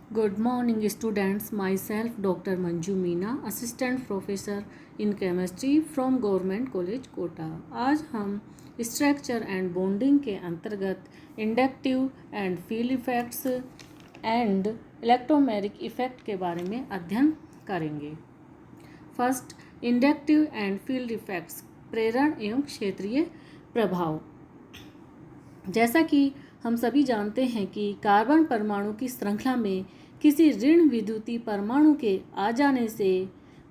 Good morning, students. Myself, Dr. Manju Meena, Assistant Professor in Chemistry from Government College, Kota. आज हम structure and bonding के अंतर्गत inductive and field effects and electromagnetic effect के बारे में अध्ययन करेंगे। First, inductive and field effects, प्रेरण एवं क्षेत्रीय प्रभाव। जैसा कि हम सभी जानते हैं कि कार्बन परमाणु की श्रृंखला में किसी ऋण विद्युतीय परमाणु के आ जाने से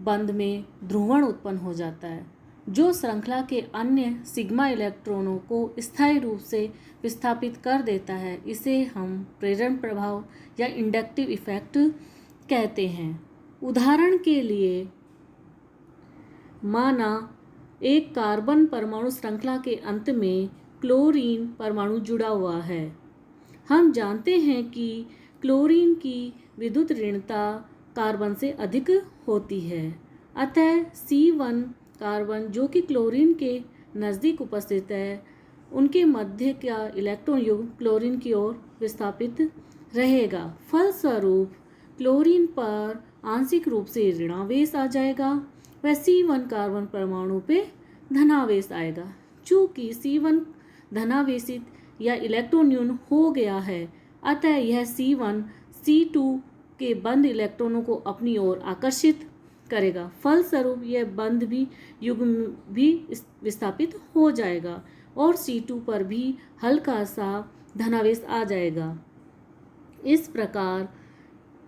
बंध में ध्रुवण उत्पन्न हो जाता है, जो श्रृंखला के अन्य सिग्मा इलेक्ट्रॉनों को स्थायी रूप से विस्थापित कर देता है। इसे हम प्रेरण प्रभाव या इंडक्टिव इफेक्ट कहते हैं। उदाहरण के लिए, माना एक कार्बन परमाणु श्रृंखला के अंत में क्लोरीन परमाणु जुड़ा हुआ है। हम जानते हैं कि क्लोरीन की विद्युत ऋणता कार्बन से अधिक होती है, अतः C1 कार्बन जो कि क्लोरीन के नज़दीक उपस्थित है, उनके मध्य का इलेक्ट्रॉन युग्म क्लोरीन की ओर विस्थापित रहेगा। फलस्वरूप क्लोरीन पर आंशिक रूप से ऋणावेश आ जाएगा, वह C1 कार्बन परमाणु पे धनावेश आएगा। चूँकि C1 धनावेशित या इलेक्ट्रॉन न्यून हो गया है, अतः यह C1 C2 के बंद इलेक्ट्रॉनों को अपनी ओर आकर्षित करेगा। फलस्वरूप यह बंद भी युग्म भी विस्थापित हो जाएगा और C2 पर भी हल्का सा धनावेश आ जाएगा। इस प्रकार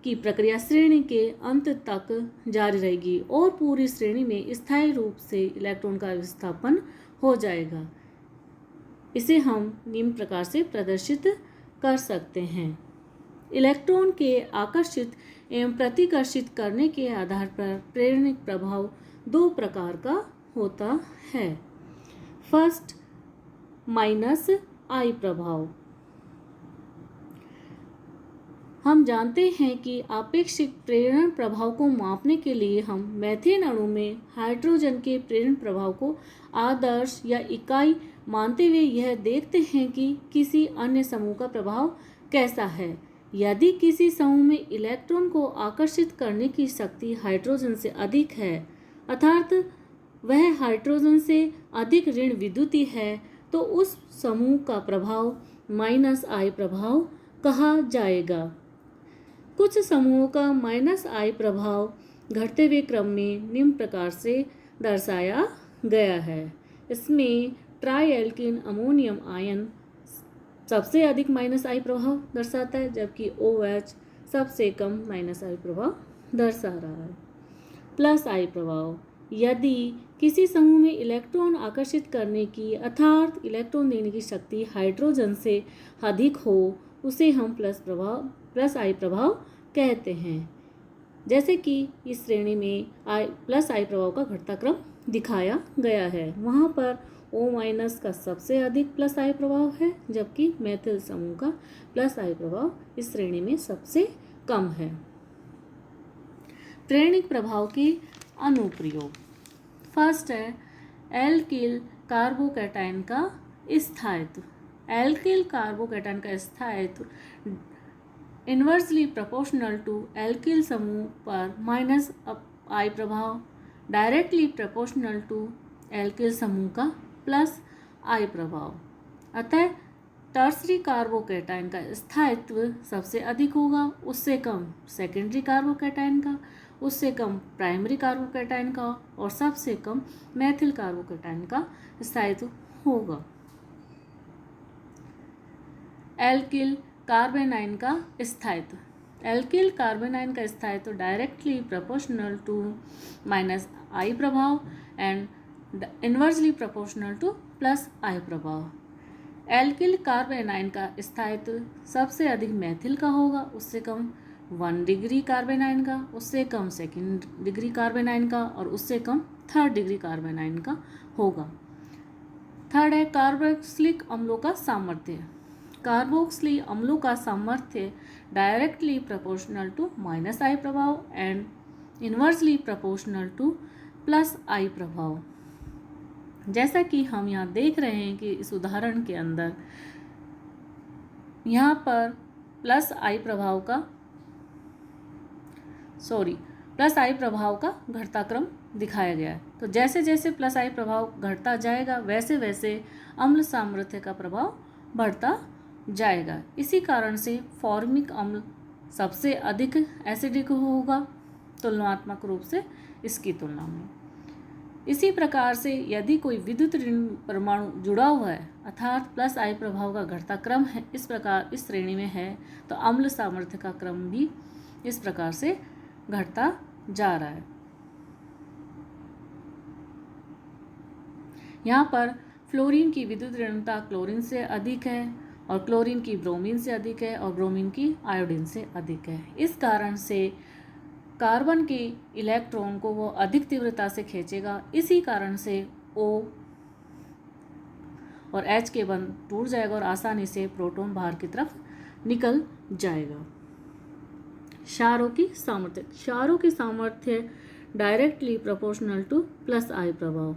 की प्रक्रिया श्रेणी के अंत तक जारी रहेगी और पूरी श्रेणी में स्थायी रूप से इलेक्ट्रॉन का विस्थापन हो जाएगा। इसे हम निम्न प्रकार से प्रदर्शित कर सकते हैं। इलेक्ट्रॉन के आकर्षित एवं प्रतिकर्षित करने के आधार पर प्रेरणिक प्रभाव दो प्रकार का होता है। फर्स्ट, -I प्रभाव। हम जानते हैं कि आपेक्षिक प्रेरण प्रभाव को मापने के लिए हम मेथेन अणु में हाइड्रोजन के प्रेरण प्रभाव को आदर्श या इकाई मानते हुए यह देखते हैं कि किसी अन्य समूह का प्रभाव कैसा है। यदि किसी समूह में इलेक्ट्रॉन को आकर्षित करने की शक्ति हाइड्रोजन से अधिक है, अर्थात वह हाइड्रोजन से अधिक ऋण विद्युतीय है, तो उस समूह का प्रभाव -I प्रभाव कहा जाएगा। कुछ समूहों का -I प्रभाव घटते हुए क्रम में निम्न प्रकार से दर्शाया गया है। इसमें ट्राईएल्किन अमोनियम आयन सबसे अधिक -I प्रभाव दर्शाता है, जबकि OH सबसे कम -I प्रभाव दर्शा रहा है। +I प्रभाव, यदि किसी समूह में इलेक्ट्रॉन आकर्षित करने की अर्थात इलेक्ट्रॉन देने की शक्ति हाइड्रोजन से अधिक हो, उसे हम +I प्रभाव कहते हैं। जैसे कि इस श्रेणी में +I प्रभाव का घटता क्रम दिखाया गया है। वहाँ पर O- का सबसे अधिक +I प्रभाव है, जबकि मेथिल समूह का +I प्रभाव इस श्रेणी में सबसे कम है। प्रेरणिक प्रभाव के अनुप्रयोग। फर्स्ट है एल्किल कार्बोकैटायन का स्थायित्व। एल्किल कार्बोकैटायन का स्थायित्व इन्वर्सली प्रोपोर्शनल टू एल्किल समूह पर -I प्रभाव, डायरेक्टली प्रोपोर्शनल टू एल्किल समूह का +I प्रभाव। अतः टर्सरी कार्बोकैटायन का स्थायित्व सबसे अधिक होगा, उससे कम सेकेंडरी कार्बोकैटायन का, उससे कम प्राइमरी कार्बोकैटायन का और सबसे कम मेथिल कार्बोकैटायन का स्थायित्व होगा। एल्किल कार्बेनाइन का स्थायित्व। एल्किल कार्बेनाइन का स्थायित्व डायरेक्टली प्रोपोर्शनल टू -I प्रभाव and inversely proportional to +I प्रभाव। एल्किल कार्बेनाइन का स्थायित्व सबसे अधिक मेथिल का होगा, उससे कम 1 डिग्री कार्बेनाइन का, उससे कम 2nd डिग्री कार्बेनाइन का और उससे कम 3rd डिग्री कार्बेनाइन का होगा। थर्ड है कार्बोक्सिलिक अम्लों का सामर्थ्य। कार्बोक्सिलिक अम्लों का सामर्थ्य डायरेक्टली प्रोपोर्शनल टू -I प्रभाव and inversely proportional to +I प्रभाव। जैसा कि हम यहाँ देख रहे हैं कि इस उदाहरण के अंदर यहाँ पर +I प्रभाव का प्लस आई प्रभाव का घटता क्रम दिखाया गया है। तो जैसे जैसे प्लस आई प्रभाव घटता जाएगा वैसे वैसे अम्ल सामर्थ्य का प्रभाव बढ़ता जाएगा। इसी कारण से फॉर्मिक अम्ल सबसे अधिक एसिडिक होगा तुलनात्मक रूप से इसकी तुलना में। इसी प्रकार से यदि कोई विद्युत ऋण परमाणु जुड़ा हुआ है अर्थात प्लस आई प्रभाव का घटता क्रम है इस प्रकार इस श्रेणी में है तो अम्ल सामर्थ्य का क्रम भी इस प्रकार से घटता जा रहा है। यहाँ पर फ्लोरीन की विद्युत ऋणता क्लोरीन से अधिक है और क्लोरीन की ब्रोमीन से अधिक है और ब्रोमीन की आयोडीन से अधिक है। इस कारण से कार्बन के इलेक्ट्रॉन को वो अधिक तीव्रता से खींचेगा। इसी कारण से O और H के बंध टूट जाएगा और आसानी से प्रोटॉन बाहर की तरफ निकल जाएगा। क्षारों की सामर्थ्य directly proportional to plus I प्रभाव।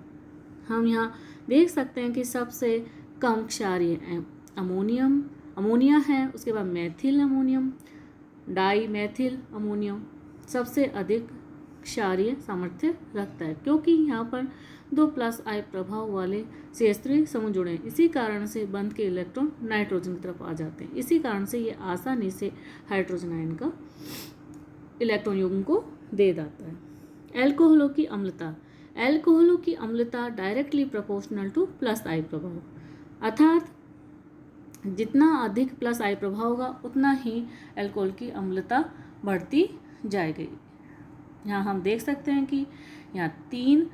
हम यहाँ देख सकते हैं कि सबसे कम क्षारीय अमोनिया है, उसके बाद methyl ammonium, di methyl ammonium सबसे अधिक क्षारीय सामर्थ्य रखता है क्योंकि यहाँ पर 2 प्लस आई प्रभाव वाले CH3 समूह जुड़े हैं। इसी कारण से बंध के इलेक्ट्रॉन नाइट्रोजन की तरफ आ जाते हैं। इसी कारण से ये आसानी से हाइड्रोजन आयन का इलेक्ट्रॉन युग्म को दे देता है। एल्कोहलों की अम्लता directly proportional to plus I प्रभाव अर्थात जितना अधिक प्लस आई प्रभाव होगा उतना ही एल्कोहल की अम्लता बढ़ती जाएगी। यहाँ हम देख सकते हैं कि यहाँ 3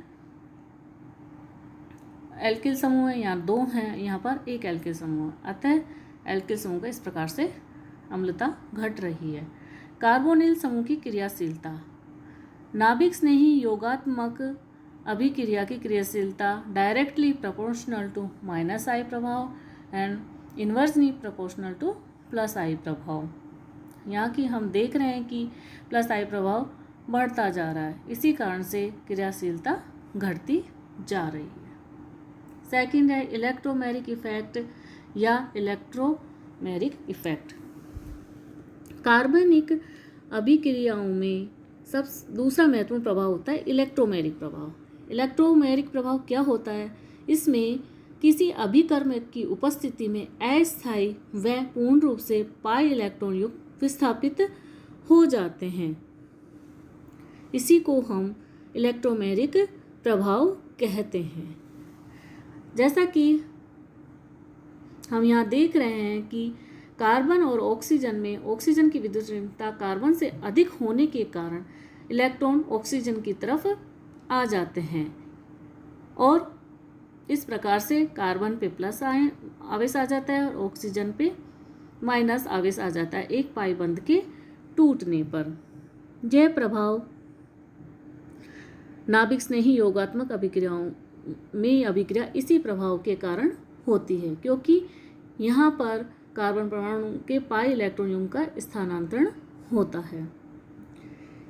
एल्किल समूह है, यहाँ 2 हैं, यहाँ पर 1 एल्किल समूह है। अतः एल्किल समूह का इस प्रकार से अम्लता घट रही है। कार्बोनिल समूह की क्रियाशीलता नाभिक स्नेही योगात्मक अभिक्रिया की क्रियाशीलता directly proportional to minus I प्रभाव and inversely proportional to plus I प्रभाव। यहाँ की हम देख रहे हैं कि प्लस आई प्रभाव बढ़ता जा रहा है, इसी कारण से क्रियाशीलता घटती जा रही है। सेकंड है इलेक्ट्रोमेरिक इफेक्ट या इलेक्ट्रोमेरिक इफेक्ट। कार्बनिक अभिक्रियाओं में दूसरा महत्वपूर्ण प्रभाव होता है इलेक्ट्रोमेरिक प्रभाव। इलेक्ट्रोमेरिक प्रभाव क्या होता है? इसमें किसी अभिकर्म की उपस्थिति में अस्थायी व पूर्ण रूप से पाई इलेक्ट्रॉन युक्त विस्थापित हो जाते हैं। इसी को हम इलेक्ट्रोमेरिक प्रभाव कहते हैं। जैसा कि हम यहाँ देख रहे हैं कि कार्बन और ऑक्सीजन में ऑक्सीजन की विद्युत ऋणता कार्बन से अधिक होने के कारण इलेक्ट्रॉन ऑक्सीजन की तरफ आ जाते हैं और इस प्रकार से कार्बन पे प्लस आवेश आ जाता है और ऑक्सीजन पे माइनस आवेश आ जाता है एक पाई बंध के टूटने पर। यह प्रभाव नाभिक स्नेही योगात्मक अभिक्रियाओं में अभिक्रिया इसी प्रभाव के कारण होती है क्योंकि यहाँ पर कार्बन परमाणु के पाई इलेक्ट्रॉन युग्म का स्थानांतरण होता है।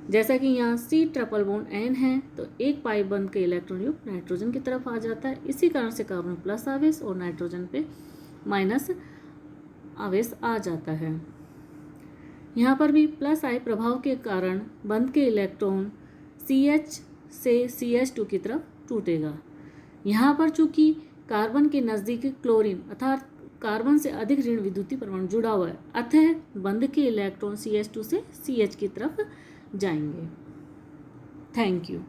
जैसा कि यहाँ C�BN है तो एक पाई बंध के इलेक्ट्रॉन युग्म नाइट्रोजन की तरफ आ जाता है। इसी कारण से कार्बन प्लस आवेश और नाइट्रोजन पे माइनस आवेश आ जाता है। यहाँ पर भी प्लस आई प्रभाव के कारण बंध के इलेक्ट्रॉन CH से CH2 की तरफ टूटेगा। यहाँ पर चूंकि कार्बन के नज़दीक क्लोरीन अर्थात कार्बन से अधिक ऋण विद्युतीय परमाणु जुड़ा हुआ है अतः बंध के इलेक्ट्रॉन CH2 से CH की तरफ जाएंगे। Thank you.